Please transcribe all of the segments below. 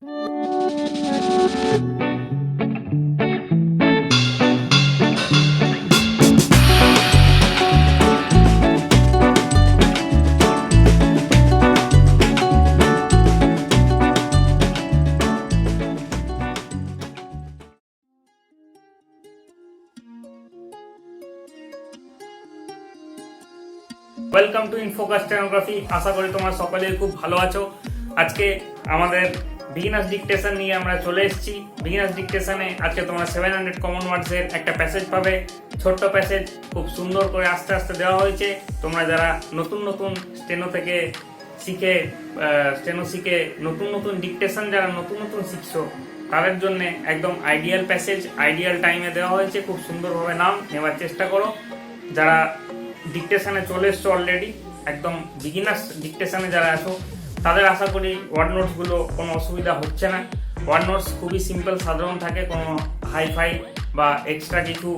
Welcome to InFocus stenography. আশা করি তোমরা সকলেই খুব ভালো আছো। আজকে আমাদের বিগিনার্স ডিকটেশন নিয়ে আমরা চলে এসেছি। বিগিনার্স ডিকটেশনে আজকে তোমরা 700 কমন ওয়ার্ডসের একটা প্যাসেজ পাবে। ছোট্ট প্যাসেজ, খুব সুন্দর করে আস্তে আস্তে দেওয়া হয়েছে। তোমরা যারা নতুন স্টেনো থেকে স্টেনো শিখে নতুন ডিকটেশন যারা নতুন শিখছো তাদের জন্য একদম আইডিয়াল প্যাসেজ, আইডিয়াল টাইমে দেওয়া হয়েছে। খুব সুন্দরভাবে নাম নেওয়ার চেষ্টা করো। যারা ডিকটেশনে চলে এসছো অলরেডি, একদম বিগিনার্স ডিকটেশনে যারা আছো তাদের আশা করি ওয়ার্ড নোটসগুলো কোনো অসুবিধা হচ্ছে না। ওয়ার্ড নোটস খুবই সিম্পল সাধারণ থাকে, কোনো হাইফাই বা এক্সট্রা কিছু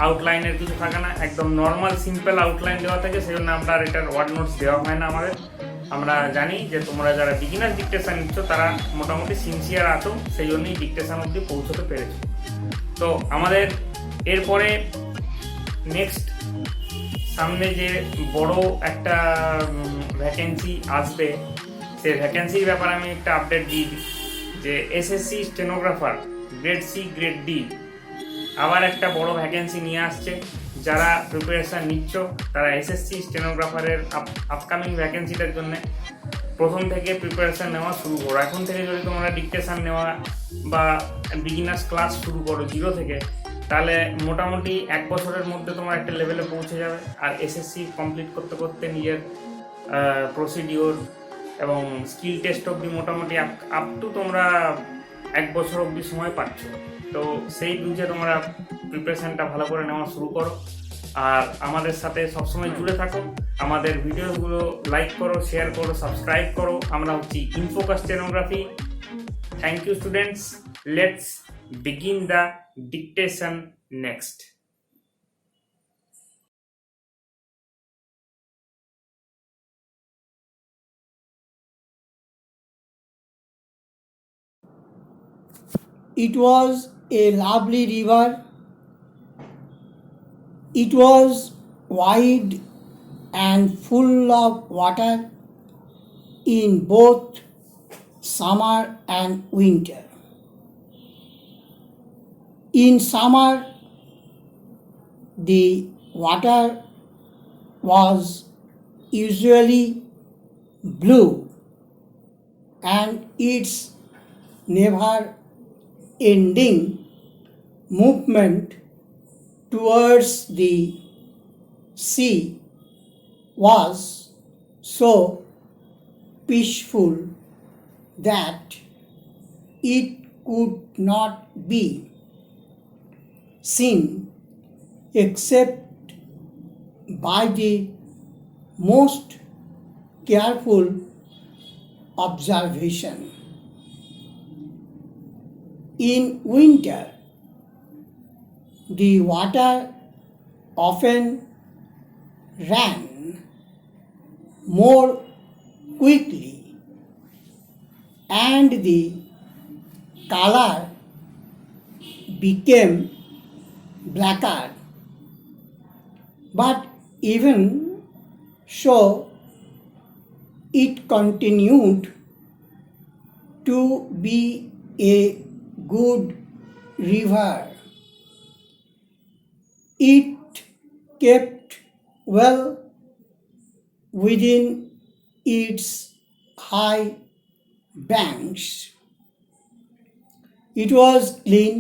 আউটলাইনের কিছু থাকে না, একদম নর্মাল সিম্পল আউটলাইন দেওয়া থাকে। সেই জন্য আমরা আর এটার ওয়ার্ড নোটস দেওয়া হয় না আমাদের। আমরা জানি যে তোমরা যারা বিগিনার্স ডিকটেশন নিচ্ছ তারা মোটামুটি সিনসিয়ার আছো, সেই জন্যই ডিকটেশন অবধি পৌঁছতে পেরেছো। তো আমাদের এরপরে নেক্সট সামনে যে বড় একটা ভ্যাকেন্সি আসবে, সেই ভ্যাকেন্সির ব্যাপারে আমি একটা আপডেট দিয়ে দিই যে SSC stenographer grade C grade D আবার একটা বড় ভ্যাকেন্সি নিয়ে আসছে। যারা প্রিপারেশান নিচ্ছ তারা এসএসসি স্টেনোগ্রাফারের আপকামিং ভ্যাকেন্সিটার জন্য প্রথম থেকে প্রিপারেশান নেওয়া শুরু করো। এখন থেকে যদি তোমরা ডিকটেশন নেওয়া বা বিগিনার্স ক্লাস শুরু করো জিরো থেকে, তাহলে মোটামুটি 1 বছরের মধ্যে তোমরা একটা লেভেলে পৌঁছে যাবে। আর এসএসসি কমপ্লিট করতে করতে নিজের প্রসিডিওর এবং স্কিল টেস্ট অবধি মোটামুটি আপ টু তোমরা 1 বছর অবধি সময় পাচ্ছ। তো সেই বুঝে তোমরা প্রিপারেশানটা ভালো করে নেওয়া শুরু করো। আর আমাদের সাথে সবসময় জুড়ে থাকো। আমাদের ভিডিওগুলো লাইক করো, শেয়ার করো, সাবস্ক্রাইব করো। আমরা হচ্ছি InFocus stenography. Thank you students. Let's begin the dictation next. It was a lovely river. It was wide and full of water in both summer and winter. In summer, the water was usually blue and its never-ending movement towards the sea was so peaceful that it could not be seen except by the most careful observation. In winter, the water often ran more quickly and the color became blacker. But even so, it continued to be a good river. It kept well within its high banks. It was clean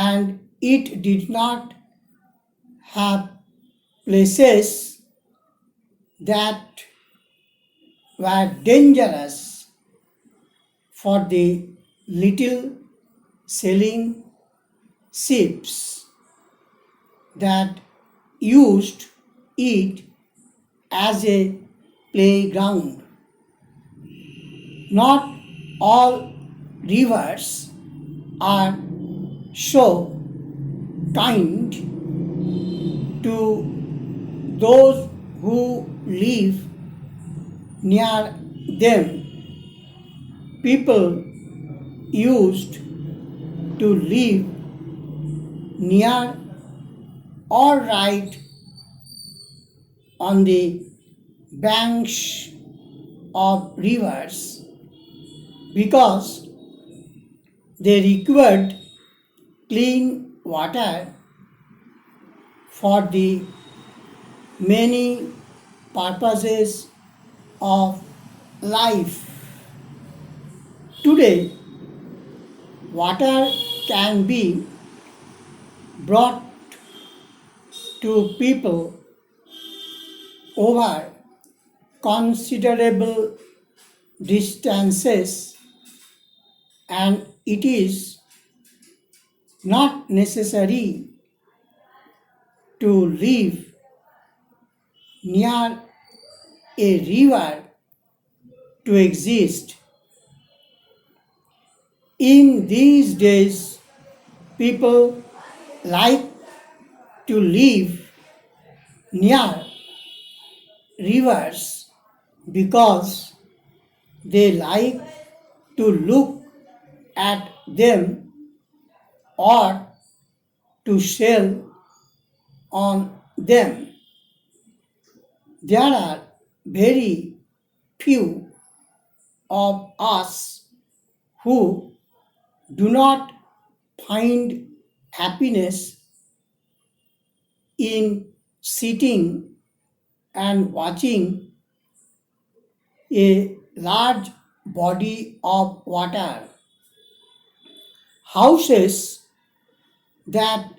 and it did not have places that were dangerous for the little sailing ships that used it as a playground. Not all rivers are so kind to those who live near them. people used to live near or right on the banks of rivers because they required clean water for the many purposes of life. Today, water can be brought to people over considerable distances, and it is not necessary to live near a river to exist. In these days, people like to live near rivers because they like to look at them or to sail on them. There are very few of us who do not find happiness in sitting and watching a large body of water. Houses that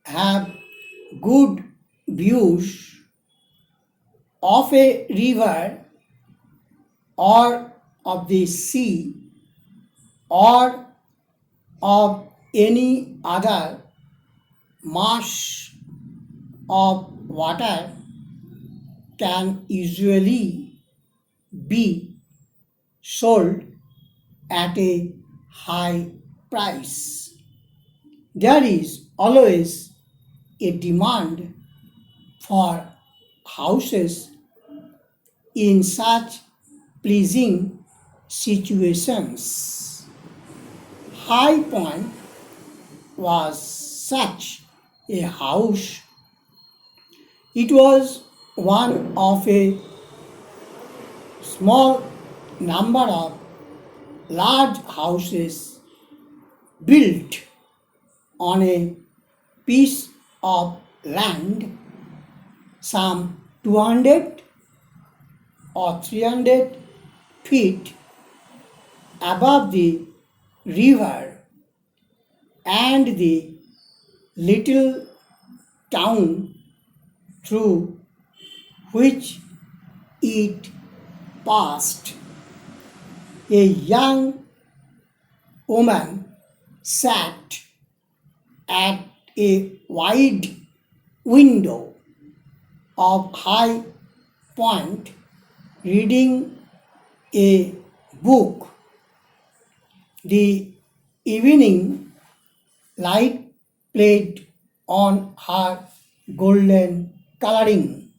have good views of a river or of the sea or of any other mass of water can usually be sold at a high price. There is always a demand for houses in such pleasing situations. High Point was such a house. It was one of a small number of large houses built on a piece of land some 200 or 300 feet above the river and the little town through which it passed. A young woman sat at a wide window of High Point reading a book. The evening light played on her golden coloring.